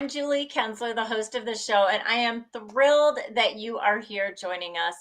I'm Julie Kenzler, the host of the show, and I am thrilled that you are here joining us.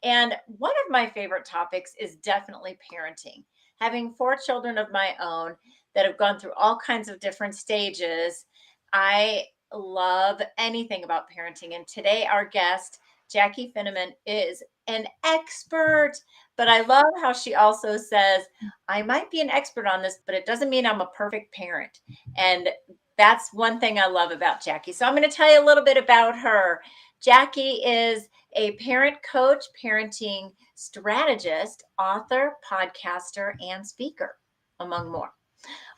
And one of my favorite topics is definitely parenting. Having four children of my own that have gone through all kinds of different stages, I love anything about parenting. And today, our guest, Jaci Finneman, is an expert. But I love how she also says, I might be an expert on this, but it doesn't mean I'm a perfect parent. And that's one thing I love about Jaci. So I'm going to tell you a little bit about her. Jaci is a parent coach, parenting strategist, author, podcaster, and speaker, among more.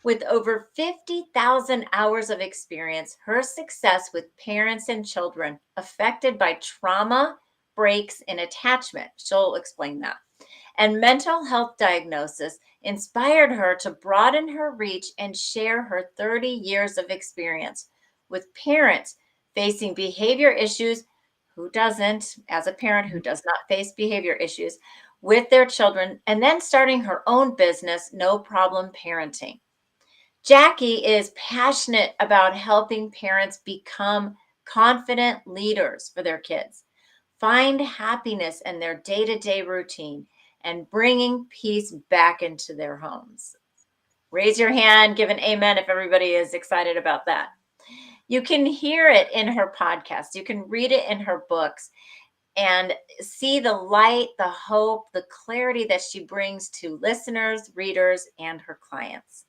With over 50,000 hours of experience, her success with parents and children affected by trauma, breaks, and attachment, she'll explain that, and mental health diagnosis inspired her to broaden her reach and share her 30 years of experience with parents facing behavior issues. Who doesn't, as a parent who does not face behavior issues with their children, and then starting her own business, No Problem Parenting. Jaci is passionate about helping parents become confident leaders for their kids, find happiness in their day-to-day routine, and bringing peace back into their homes. Raise your hand, give an amen if everybody is excited about that. You can hear it in her podcast. You can read it in her books and see the light, the hope, the clarity that she brings to listeners, readers, and her clients.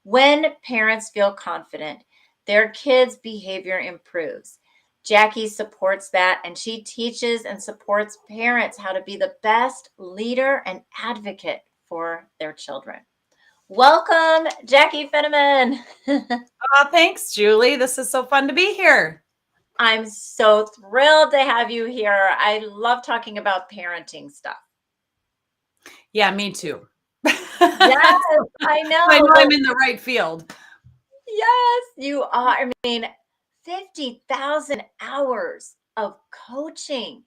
When parents feel confident, their kids' behavior improves. Jaci supports that, and she teaches and supports parents how to be the best leader and advocate for their children. Welcome, Jaci Finneman. Oh, thanks, Julie. This is so fun to be here. I'm so thrilled to have you here. I love talking about parenting stuff. Yeah, me too. Yes, I know. I know I'm in the right field. Yes, you are. I mean, 50,000 hours of coaching.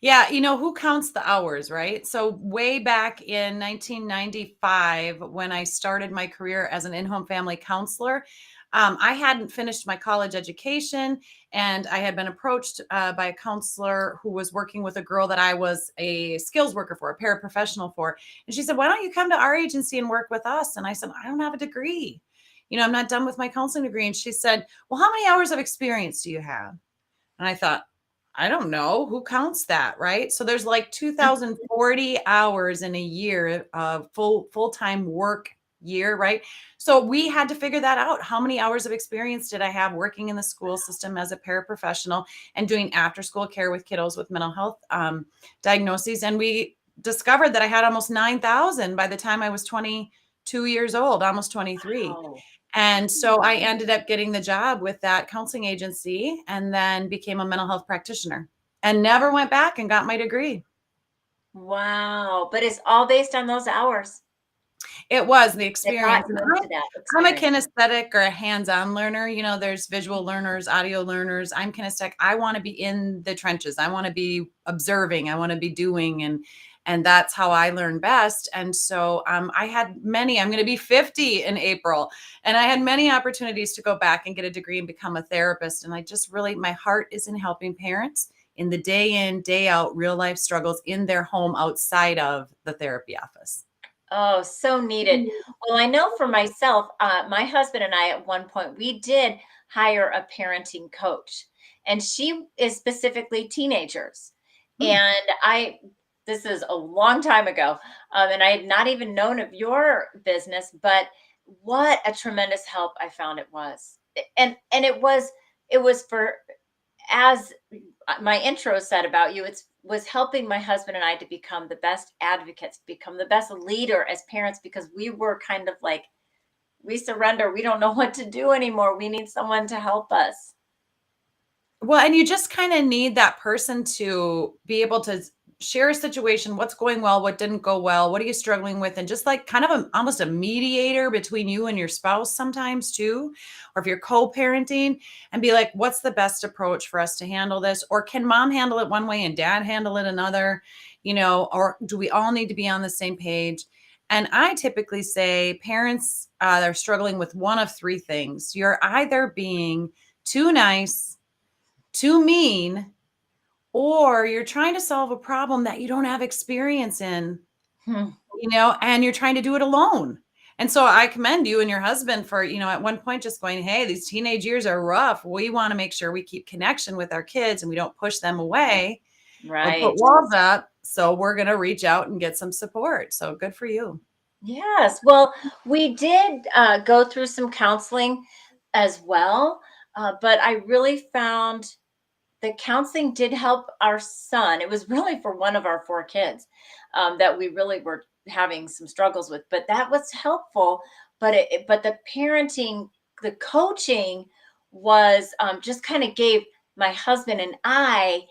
Yeah, who counts the hours, right? So way back in 1995, when I started my career as an in-home family counselor, I hadn't finished my college education, and I had been approached by a counselor who was working with a girl that I was a skills worker for, a paraprofessional for. And she said, "Why don't you come to our agency and work with us?" And I said, "I don't have a degree. I'm not done with my counseling degree." And she said, "Well, how many hours of experience do you have?" And I thought, I don't know who counts that, right? So there's like 2040 hours in a year of full-time work year, right? So we had to figure that out. How many hours of experience did I have working in the school system as a paraprofessional and doing after school care with kiddos with mental health diagnoses? And we discovered that I had almost 9,000 by the time I was 22 years old, almost 23. Wow. And so I ended up getting the job with that counseling agency and then became a mental health practitioner and never went back and got my degree. Wow. But it's all based on those hours It was the that got experience. you And into that I'm a experience. kinesthetic or a hands-on learner. There's visual learners, audio learners. I'm kinesthetic. I want to be in the trenches. I want to be observing. I want to be doing. And that's how I learn best. And so I had many, I'm going to be 50 in April. And I had many opportunities to go back and get a degree and become a therapist. And I just really, my heart is in helping parents in the day in, day out, real life struggles in their home outside of the therapy office. Oh, so needed. Well, I know for myself, my husband and I, at one point, we did hire a parenting coach, and she is specifically teenagers. Hmm. And this is a long time ago, and I had not even known of your business, but what a tremendous help I found it was. And it was for, as my intro said about you, it was helping my husband and I to become the best advocates, become the best leader as parents, because we were kind of like, we surrender. We don't know what to do anymore. We need someone to help us. Well, and you just kind of need that person to be able to share a situation, what's going well, what didn't go well, what are you struggling with, and just like kind of almost a mediator between you and your spouse sometimes too, or if you're co-parenting, and be like, what's the best approach for us to handle this? Or can mom handle it one way and dad handle it another, or do we all need to be on the same page? And I typically say parents are struggling with one of three things. You're either being too nice, too mean, or you're trying to solve a problem that you don't have experience in, Hmm. and you're trying to do it alone. And so I commend you and your husband for, at one point just going, hey, these teenage years are rough. We want to make sure we keep connection with our kids and we don't push them away or put Right. walls up. So we're going to reach out and get some support. So good for you. Yes. Well, we did go through some counseling as well, but I really found the counseling did help our son. It was really for one of our four kids that we really were having some struggles with, but that was helpful. But the parenting, the coaching was just kind of gave my husband and I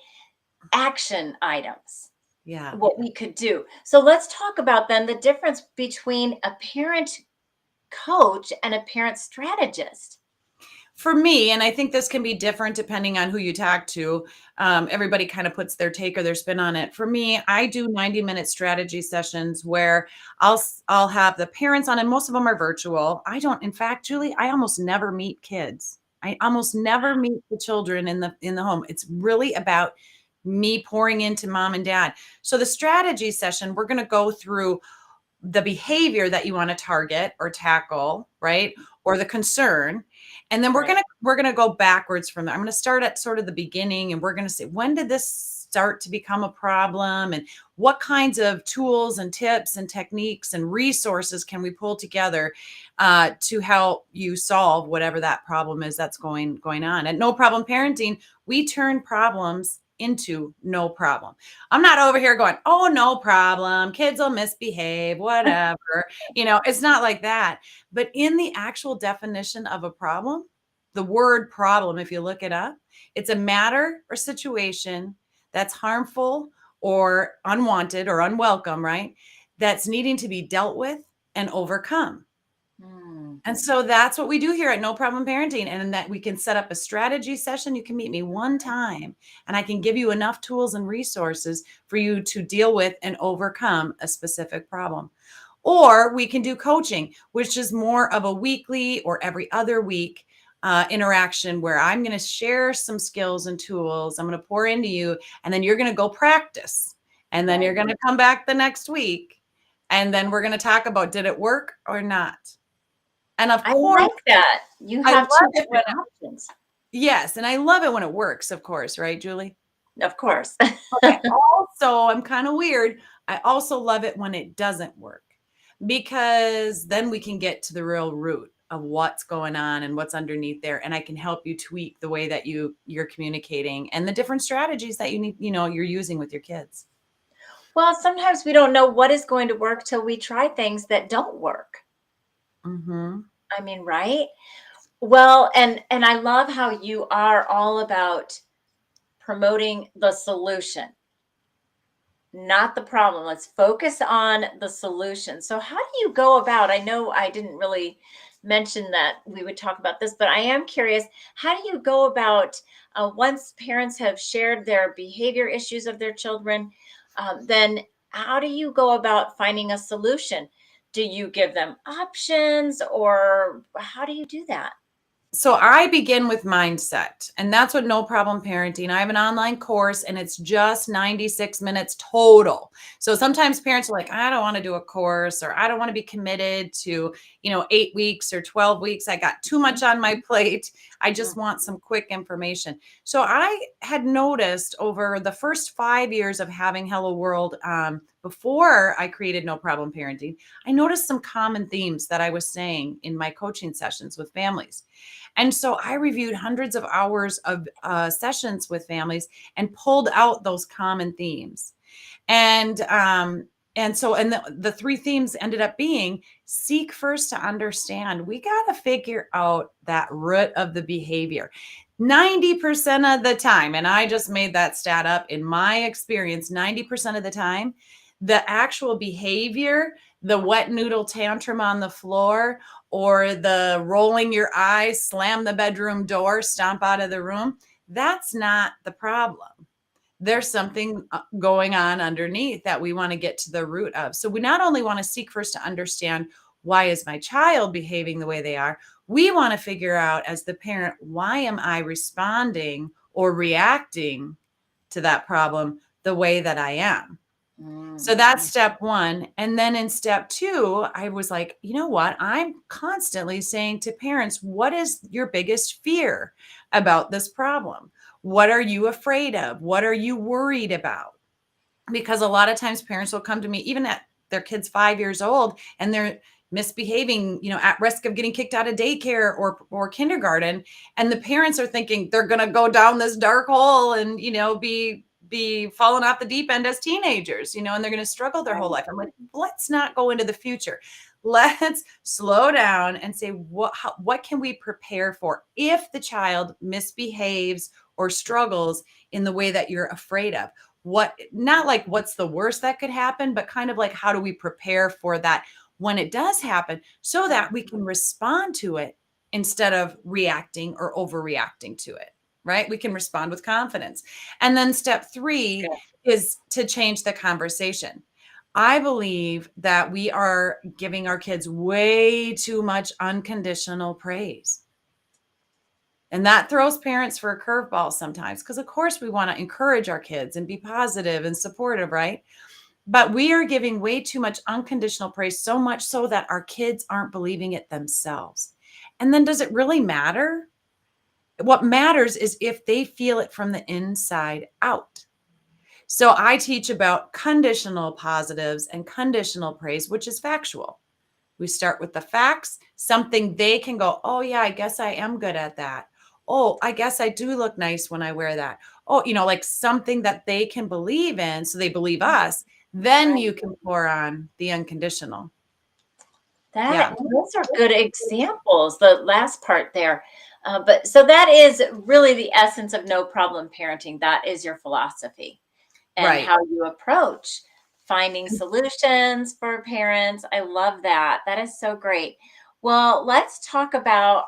action items, Yeah. what we could do. So let's talk about then the difference between a parent coach and a parent strategist. For me, and I think this can be different depending on who you talk to. Everybody kind of puts their take or their spin on it. For me, I do 90-minute strategy sessions where I'll have the parents on, and most of them are virtual. I don't, in fact, Julie, I almost never meet kids. I almost never meet the children in the home. It's really about me pouring into mom and dad. So the strategy session, we're going to go through the behavior that you want to target or tackle, right? Or the concern. And then we're Right. going to we're going to go backwards from there. I'm going to start at sort of the beginning and we're going to say, when did this start to become a problem, and what kinds of tools and tips and techniques and resources can we pull together to help you solve whatever that problem is that's going on. At No Problem Parenting, we turn problems into no problem. I'm not over here going, oh, no problem. Kids will misbehave, whatever. It's not like that. But in the actual definition of a problem, the word problem, if you look it up, it's a matter or situation that's harmful or unwanted or unwelcome, right? That's needing to be dealt with and overcome. Hmm. And so that's what we do here at No Problem Parenting. And that we can set up a strategy session. You can meet me one time and I can give you enough tools and resources for you to deal with and overcome a specific problem. Or we can do coaching, which is more of a weekly or every other week interaction where I'm going to share some skills and tools. I'm going to pour into you, and then you're going to go practice. And then you're Right. going to come back the next week. And then we're going to talk about, did it work or not? And of I course, like that. You I love have two it when different options. yes, and I love it when it works, of course, right, Julie? Of course. Okay. Also, I'm kind of weird. I also love it when it doesn't work because then we can get to the real root of what's going on and what's underneath there, and I can help you tweak the way that you're communicating and the different strategies that you're using with your kids. Well, sometimes we don't know what is going to work till we try things that don't work. Mhm. I mean, right? Well, and I love how you are all about promoting the solution, not the problem. Let's focus on the solution. So, how do you go about? I know I didn't really mention that we would talk about this, but I am curious. How do you go about once parents have shared their behavior issues of their children? Then, how do you go about finding a solution? Do you give them options, or how do you do that? So I begin with mindset, and that's what No Problem Parenting. I have an online course and it's just 96 minutes total. So sometimes parents are like, I don't want to do a course, or I don't want to be committed to, 8 weeks or 12 weeks. I got too much on my plate. I just want some quick information. So I had noticed over the first 5 years of having Hello World, before I created No Problem Parenting, I noticed some common themes that I was saying in my coaching sessions with families. And so I reviewed hundreds of hours of sessions with families and pulled out those common themes. And the three themes ended up being: seek first to understand. We got to figure out that root of the behavior. 90% of the time, and I just made that stat up, in my experience, 90% of the time, the actual behavior, the wet noodle tantrum on the floor, or the rolling your eyes, slam the bedroom door, stomp out of the room, that's not the problem. There's something going on underneath that we want to get to the root of. So we not only want to seek first to understand why is my child behaving the way they are? We want to figure out, as the parent, why am I responding or reacting to that problem the way that I am? So that's Mhm. step one. And then in step two, I was like, you know what? I'm constantly saying to parents, what is your biggest fear about this problem? What are you afraid of? What are you worried about? Because a lot of times parents will come to me, even at their kids 5 years old, and they're misbehaving, at risk of getting kicked out of daycare or kindergarten. And the parents are thinking they're going to go down this dark hole and, be falling off the deep end as teenagers, and they're going to struggle their whole Right. life. I'm like, let's not go into the future. Let's slow down and say, what can we prepare for if the child misbehaves or struggles in the way that you're afraid of? What, not like what's the worst that could happen, but kind of like, how do we prepare for that when it does happen, so that we can respond to it instead of reacting or overreacting to it, right? We can respond with confidence. And then step three Good. is to change the conversation. I believe that we are giving our kids way too much unconditional praise. And that throws parents for a curveball sometimes, because of course we want to encourage our kids and be positive and supportive, right? But we are giving way too much unconditional praise, so much so that our kids aren't believing it themselves. And then does it really matter? What matters is if they feel it from the inside out. So I teach about conditional positives and conditional praise, which is factual. We start with the facts, something they can go, oh, yeah, I guess I am good at that. Oh, I guess I do look nice when I wear that. Oh, like something that they can believe in. So they believe us. Then Right. you can pour on the unconditional. That Yeah. those are good examples, the last part there. But so that is really the essence of no problem parenting. That is your philosophy and Right. how you approach finding solutions for parents. I love that. That is so great. Well, let's talk about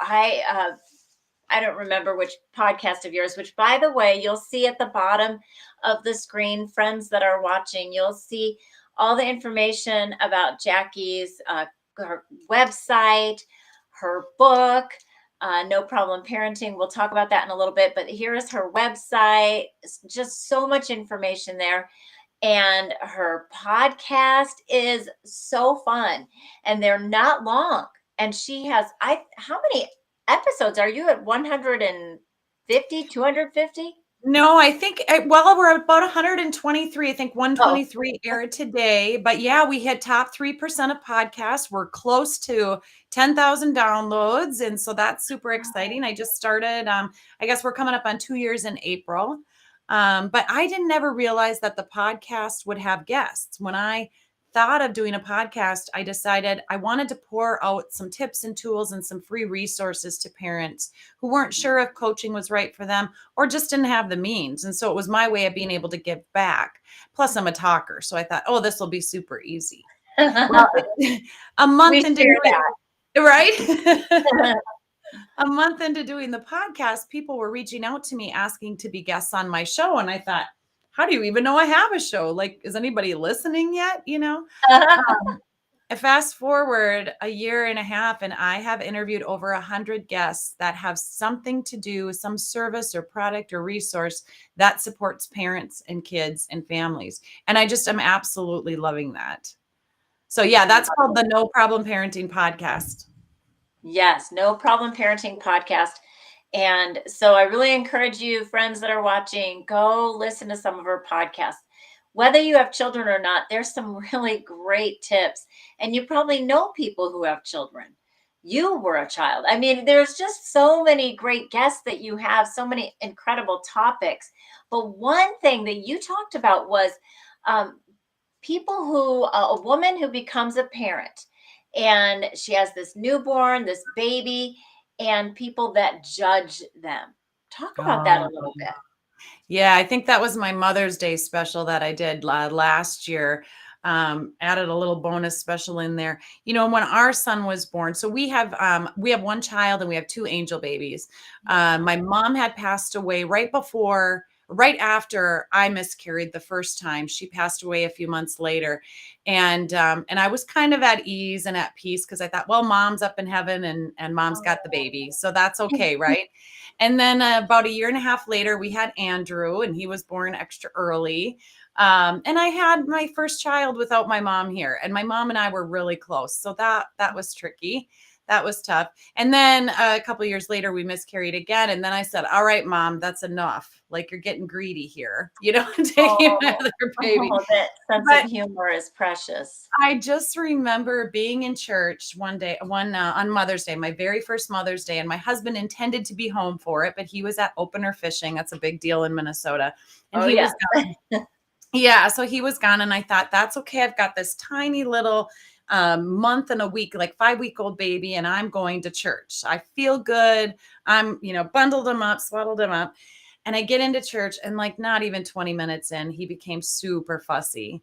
I don't remember which podcast of yours, which by the way, you'll see at the bottom of the screen, friends that are watching, you'll see all the information about Jaci's her website, her book, No Problem Parenting. We'll talk about that in a little bit, but here is her website. It's just so much information there. And her podcast is so fun and they're not long. And she has, how many episodes are you at? 150, 250? No, I think, well, we're about 123. I think Oh, 123 aired today. But yeah, we hit top 3% of podcasts. We're close to 10,000 downloads. And so that's super exciting. I just started, I guess we're coming up on 2 years in April. But I didn't ever realize that the podcast would have guests. When I thought of doing a podcast, I decided I wanted to pour out some tips and tools and some free resources to parents who weren't sure if coaching was right for them or just didn't have the means. And so it was my way of being able to give back. Plus, I'm a talker. So I thought, oh, this will be super easy. Well, a we month into share doing it, right? that. A month into doing the podcast, people were reaching out to me asking to be guests on my show. And I thought, how do you even know I have a show? Like, is anybody listening yet? Um, Fast forward a year and a half, and I have interviewed over 100 guests that have something to do, some service or product or resource that supports parents and kids and families. And I'm absolutely loving that. So yeah, that's called the No Problem Parenting Podcast. Yes, No Problem Parenting podcast. And so I really encourage you, friends that are watching, go listen to some of her podcasts. Whether you have children or not, there's some really great tips. And you probably know people who have children. You were a child. I mean, there's just so many great guests that you have, so many incredible topics. But one thing that you talked about was um, people who, a woman who becomes a parent and she has this newborn, this baby, and people that judge them. Talk about that a Oh, little bit. yeah, I think that was my Mother's Day special that I did last year. Added a little bonus special in there. When our son was born, so we have one child and we have two angel babies. My mom had passed away right before right after I miscarried the first time. She passed away a few months later. And I was kind of at ease and at peace because I thought, well, mom's up in heaven and mom's got the baby. So that's okay, right? And then about a year and a half later, we had Andrew, and he was born extra early. And I had my first child without my mom here, and my mom and I were really close. So that was tricky. That was tough. And then a couple of years later, we miscarried again. And then I said, all right, mom, that's enough. Like, you're getting greedy here, taking Oh, another baby. that sense of But humor is precious. I just remember being in church one day, on Mother's Day, my very first Mother's Day, and my husband intended to be home for it, but he was at opener fishing. That's a big deal in Minnesota. And Oh, he yeah. was gone. Yeah, so he was gone, and I thought, that's okay. I've got this tiny little month and a week, like 5-week-old baby, and I'm going to church. I feel good. I'm, bundled him up, swaddled him up. And I get into church, and like not even 20 minutes in, he became super fussy.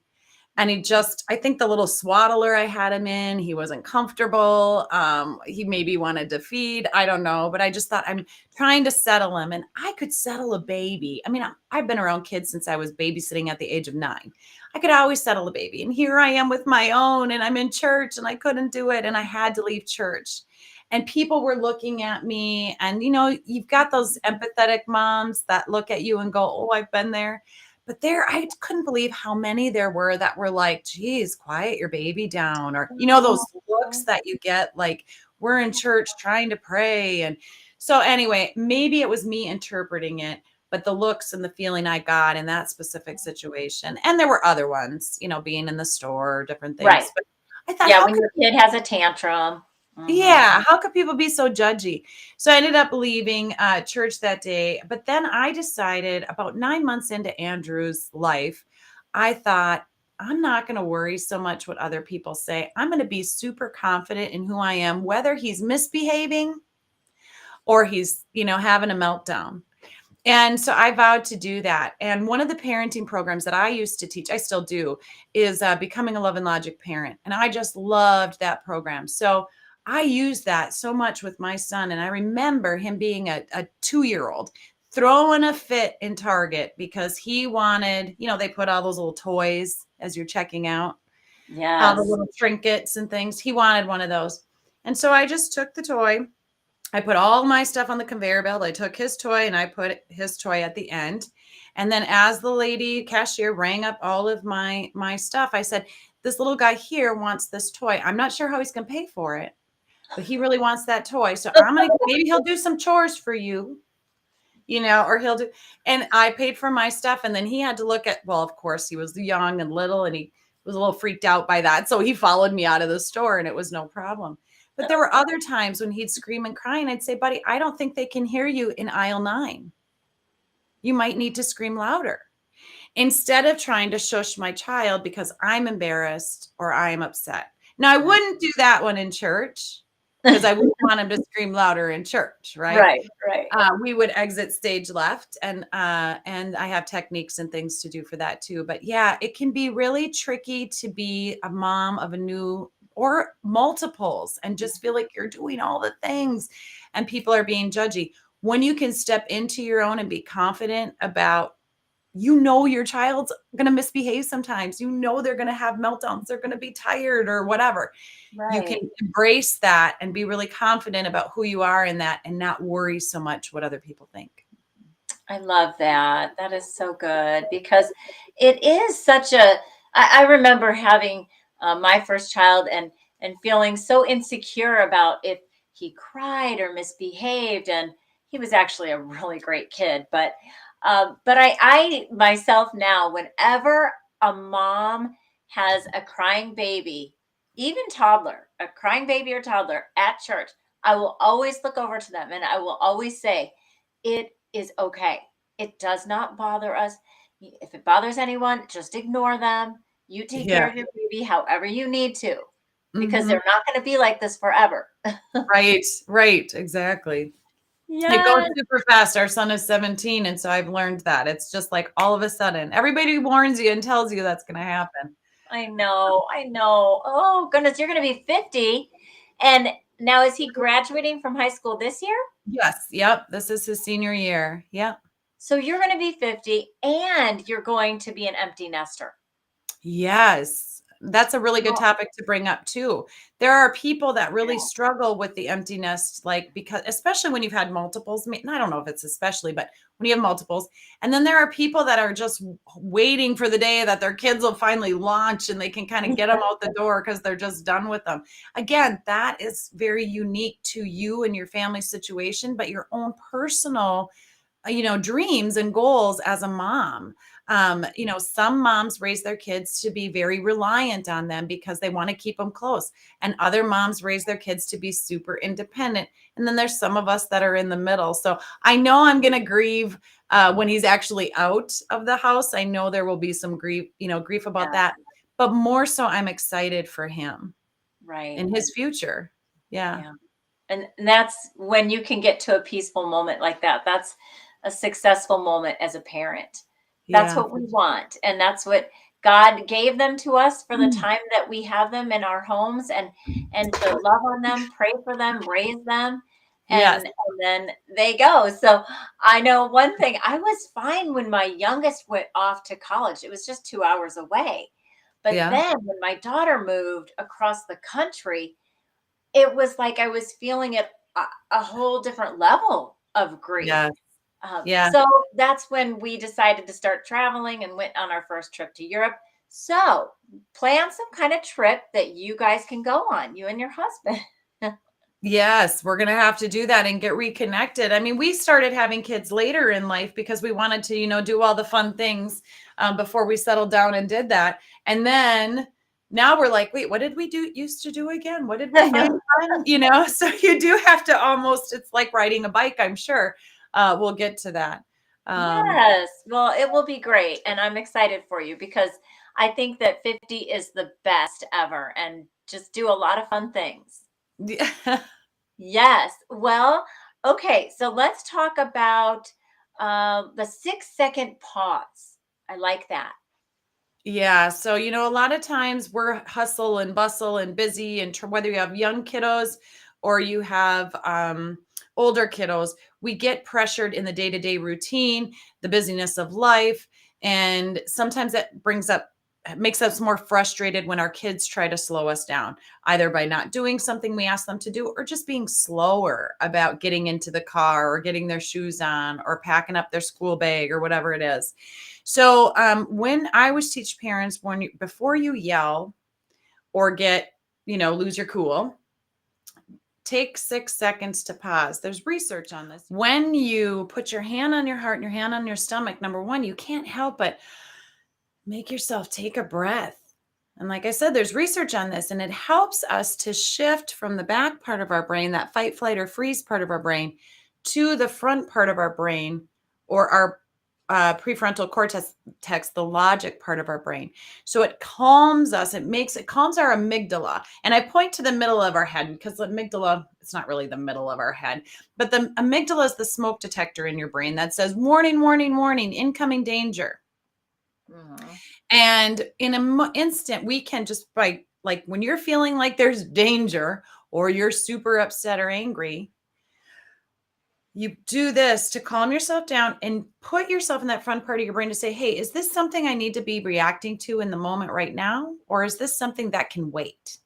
And I think the little swaddler I had him in, he wasn't comfortable. He maybe wanted to feed. I don't know. But I just thought, I'm trying to settle him. And I could settle a baby. I mean, I've been around kids since I was babysitting at the age of 9. I could always settle a baby. And here I am with my own, and I'm in church, and I couldn't do it. And I had to leave church. And people were looking at me. And, you've got those empathetic moms that look at you and go, oh, I've been there. But I couldn't believe how many there were that were like, geez, quiet your baby down. Or, those looks that you get, like, we're in church trying to pray. And so anyway, maybe it was me interpreting it, but the looks and the feeling I got in that specific situation. And there were other ones, being in the store, different Right. things. But I thought, Yeah, how when could your kid has a tantrum. yeah, how could people be so judgy? So I ended up leaving church that day. But then I decided, about 9 months into Andrew's life, I thought, I'm not going to worry so much what other people say. I'm going to be super confident in who I am, whether he's misbehaving or he's, having a meltdown. And so I vowed to do that. And one of the parenting programs that I used to teach, I still do, is Becoming a Love and Logic Parent. And I just loved that program. So I used that so much with my son. And I remember him being a 2-year-old throwing a fit in Target because he wanted, they put all those little toys as you're checking out, all the Yes. little trinkets and things. He wanted one of those. And so I just took the toy. I put all my stuff on the conveyor belt. I took his toy and I put his toy at the end. And then as the lady cashier rang up all of my stuff, I said, this little guy here wants this toy. I'm not sure how he's going to pay for it, but he really wants that toy. So maybe he'll do some chores for you, or he'll do. And I paid for my stuff. And then he had to look at, well, of course he was young and little, and he was a little freaked out by that. So he followed me out of the store, and it was no problem. But there were other times when he'd scream and cry, and I'd say, buddy, I don't think they can hear you in aisle 9. You might need to scream louder. Instead of trying to shush my child because I'm embarrassed or I'm upset. Now, I wouldn't do that one in church because I wouldn't want him to scream louder in church, right? Right. We would exit stage left, and I have techniques and things to do for that too. But yeah, it can be really tricky to be a mom of a new or multiples and just feel like you're doing all the things and people are being judgy. When you can step into your own and be confident about, your child's going to misbehave sometimes, they're going to have meltdowns, they're going to be tired or whatever. You can Right. embrace that and be really confident about who you are in that and not worry so much what other people think. I love that. That is so good because it is such a. I remember having my first child and feeling so insecure about if he cried or misbehaved, and he was actually a really great kid. But I myself now, whenever a mom has a crying baby, even toddler, a crying baby or toddler at church, I will always look over to them and I will always say, it is okay. It does not bother us. If it bothers anyone, just ignore them. You take care Yeah. of your baby however you need to, because Mhm. they're not going to be like this forever. Right, exactly. It goes Yes, super fast. Our son is 17, and so I've learned that. It's just like all of a sudden, everybody warns you and tells you that's gonna happen. I know. I know. Oh, goodness, you're going to be 50. And now is he graduating from high school this year? Yes, yep, this is his senior year. Yep. So you're going to be 50 and you're going to be an empty nester. Yes, that's a really good Well, topic to bring up too. There are people that really yeah. struggle with the empty nest, like because especially when you've had multiples. I don't know if it's especially, but when you have multiples, and then there are people that are just waiting for the day that their kids will finally launch and they can kind of get them out the door because they're just done with them. Again, that is very unique to you and your family situation, but your own personal dreams and goals as a mom. Some moms raise their kids to be very reliant on them because they want to keep them close, and other moms raise their kids to be super independent. And then there's some of us that are in the middle. So I know I'm going to grieve when he's actually out of the house. I know there will be some grief about Yeah, that, but more so I'm excited for him right. and his future. Yeah. Yeah. And that's when you can get to a peaceful moment like that. That's a successful moment as a parent. That's Yeah. what we want. And that's what God gave them to us for the Mm. time that we have them in our homes, and to love on them, pray for them, raise them, Yes. and then they go. So I know one thing, I was fine when my youngest went off to college. It was just 2 hours away. But Yeah. then when my daughter moved across the country, it was like I was feeling it a whole different level of grief. Yeah. Yeah. So that's when we decided to start traveling and went on our first trip to Europe. So plan some kind of trip that you guys can go on, you and your husband. Yes, we're going to have to do that and get reconnected. I mean, we started having kids later in life because we wanted to, do all the fun things before we settled down and did that. And then now we're like, wait, what did we used to do again? What did we I find know. fun? So you do have to almost, it's like riding a bike, I'm sure. We'll get to that. Um, Yes. Well, it will be great. And I'm excited for you because I think that 50 is the best ever, and just do a lot of fun things. Yes. Well, okay. So let's talk about the 6 second pause. I like that. Yeah. So, a lot of times we're hustle and bustle and busy, and whether you have young kiddos or you have older kiddos, we get pressured in the day to day routine, the busyness of life. And sometimes that makes us more frustrated when our kids try to slow us down, either by not doing something we ask them to do or just being slower about getting into the car or getting their shoes on or packing up their school bag or whatever it is. So when I always teach parents, before you yell or lose your cool, take 6 seconds to pause. There's research on this. When you put your hand on your heart and your hand on your stomach, number one, you can't help but make yourself take a breath. And like I said, there's research on this, and it helps us to shift from the back part of our brain, that fight, flight, or freeze part of our brain, to the front part of our brain, or our prefrontal cortex, the logic part of our brain. So it calms us. It calms our amygdala. And I point to the middle of our head because the amygdala, it's not really the middle of our head, but the amygdala is the smoke detector in your brain that says, warning, warning, warning, incoming danger. Mhm. And in an instant, we can just by like when you're feeling like there's danger or you're super upset or angry, you do this to calm yourself down and put yourself in that front part of your brain to say, hey, is this something I need to be reacting to in the moment right now? Or is this something that can wait?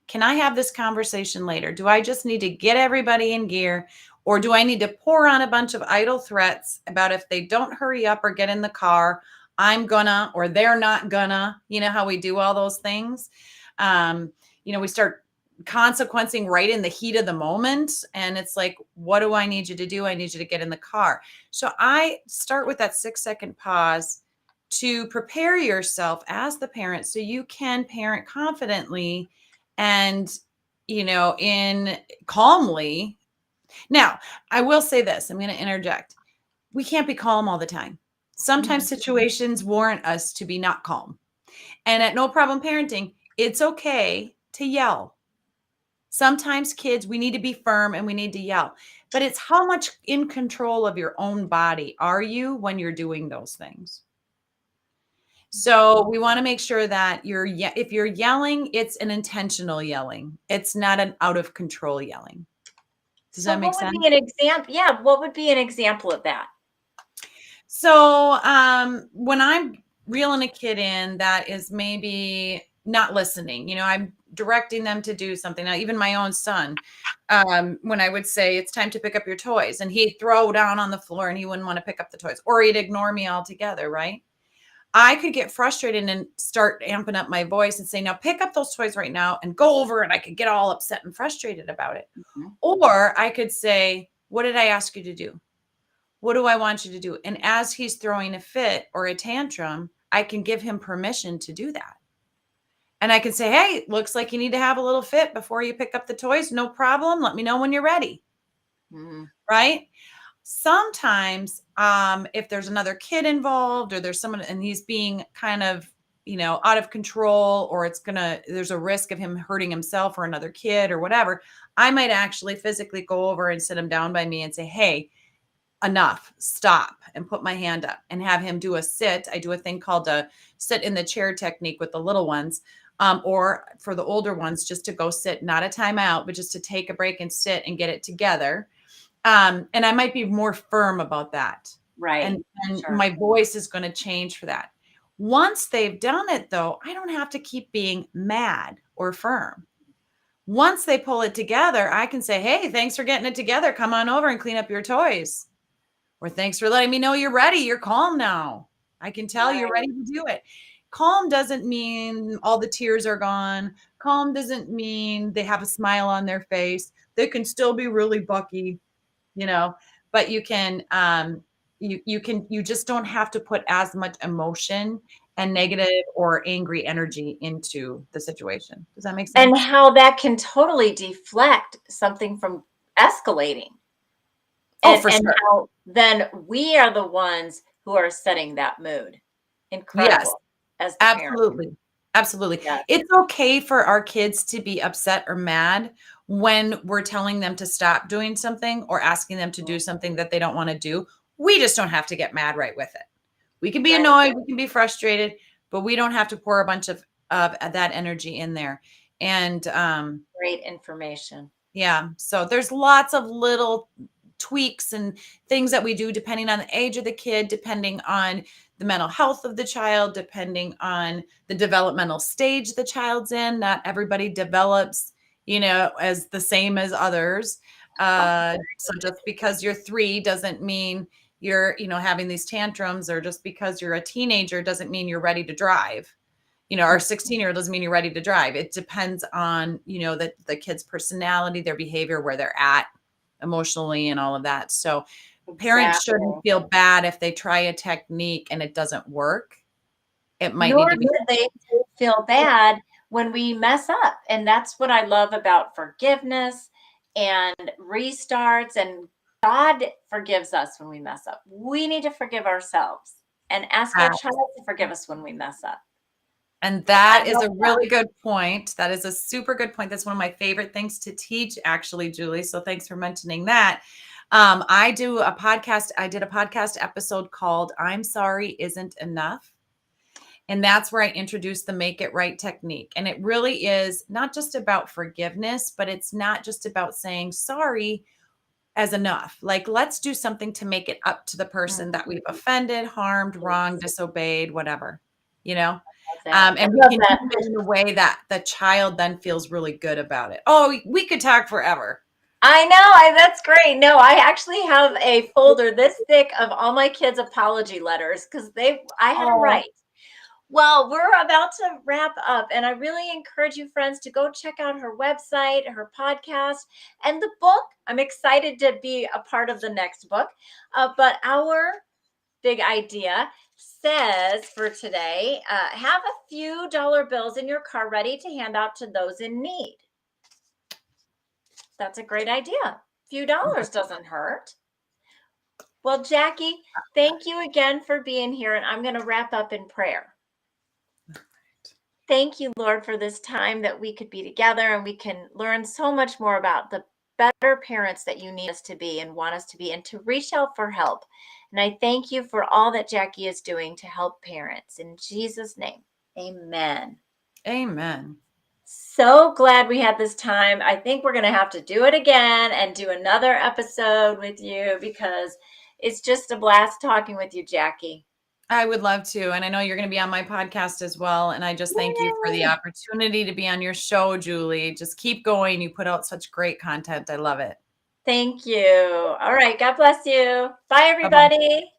Can I have this conversation later? Do I just need to get everybody in gear? Or do I need to pour on a bunch of idle threats about if they don't hurry up or get in the car, I'm gonna, or they're not gonna, how we do all those things. We start consequencing right in the heat of the moment. And it's like, what do I need you to do? I need you to get in the car. So I start with that 6 second pause to prepare yourself as the parent so you can parent confidently and in calmly. Now, I will say this, I'm going to interject. We can't be calm all the time. Sometimes Mhm. situations warrant us to be not calm. And at No Problem Parenting, it's okay to yell. Sometimes kids, we need to be firm and we need to yell. But it's how much in control of your own body are you when you're doing those things? So we want to make sure that if you're yelling, it's an intentional yelling. It's not an out of control yelling. Does So that make what would sense? be an example? Yeah, what would be an example of that? So when I'm reeling a kid in that is maybe not listening, I'm directing them to do something. Now, even my own son, when I would say it's time to pick up your toys, and he'd throw down on the floor and he wouldn't want to pick up the toys, or he'd ignore me altogether, right? I could get frustrated and start amping up my voice and say, now pick up those toys right now and go over. And I could get all upset and frustrated about it. Mhm. Or I could say, what did I ask you to do? What do I want you to do? And as he's throwing a fit or a tantrum, I can give him permission to do that. And I can say, hey, looks like you need to have a little fit before you pick up the toys. No problem. Let me know when you're ready. Mhm. Right? Sometimes, if there's another kid involved or there's someone and he's being kind of, out of control, or there's a risk of him hurting himself or another kid or whatever, I might actually physically go over and sit him down by me and say, hey, enough, stop, and put my hand up and have him do a sit. I do a thing called a sit in the chair technique with the little ones. Or for the older ones, just to go sit, not a timeout, but just to take a break and sit and get it together. And I might be more firm about that. Right. And Sure. my voice is going to change for that. Once they've done it, though, I don't have to keep being mad or firm. Once they pull it together, I can say, hey, thanks for getting it together. Come on over and clean up your toys. Or thanks for letting me know you're ready. You're calm now. I can tell you're ready Right. to do it. Calm doesn't mean all the tears are gone. Calm doesn't mean they have a smile on their face. They can still be really bucky, you know, but you just don't have to put as much emotion and negative or angry energy into the situation. Does that make And sense? how that can totally deflect something from escalating. Oh, And for and sure. how then we are the ones who are setting that mood. Yes. Incredible as the parent. Absolutely. Absolutely. Yeah. It's okay for our kids to be upset or mad when we're telling them to stop doing something or asking them to do something that they don't want to do. We just don't have to get mad right with it. We can be Right. annoyed, we can be frustrated, but we don't have to pour a bunch of that energy in there. And Great information. yeah, so there's lots of little tweaks and things that we do depending on the age of the kid, depending on the mental health of the child, depending on the developmental stage the child's in. Not everybody develops, as the same as others. So just because you're 3 doesn't mean you're, having these tantrums, or just because you're a teenager doesn't mean you're ready to drive. Our 16-year-old doesn't mean you're ready to drive. It depends on, the kid's personality, their behavior, where they're at emotionally and all of that. So parents shouldn't Exactly. feel bad if they try a technique and it doesn't work. It might Nor need to be. should they feel bad when we mess up. And that's what I love about forgiveness and restarts. And God forgives us when we mess up. We need to forgive ourselves and ask our child to forgive us when we mess up. And And I that is love a really good point. That is a super good point. That's one of my favorite things to teach, actually, Julie. So thanks for mentioning that. I did a podcast episode called I'm Sorry Isn't Enough. And that's where I introduced the make it right technique. And it really is not just about forgiveness, but it's not just about saying sorry as enough. Like, let's do something to make it up to the that. person that we've offended, harmed, wronged, Yes, disobeyed, whatever, you know? love that. I And we love can that. keep it in a way that the child then feels really good about it. Oh, we could talk forever. I know. That's great. No, I actually have a folder this thick of all my kids' apology letters because I had them Oh, right. Well, we're about to wrap up, and I really encourage you, friends, to go check out her website, her podcast, and the book. I'm excited to be a part of the next book. But our big idea says for today, have a few dollar bills in your car ready to hand out to those in need. That's a great idea. A few dollars doesn't hurt. Well, Jaci, thank you again for being here, and I'm going to wrap up in prayer. Thank you, Lord, for this time that we could be together and we can learn so much more about the better parents that you need us to be and want us to be, and to reach out for help. And I thank you for all that Jaci is doing to help parents. In Jesus' name, amen. amen. So glad we had this time. I think we're going to have to do it again and do another episode with you because It's just a blast talking with you, Jaci. I would love to. And I know you're going to be on my podcast as well. And I just thank you for the Yay! opportunity to be on your show, Julie. Just keep going. You put out such great content. I love it. Thank you. All right. God bless you. Bye, Bye bye. everybody.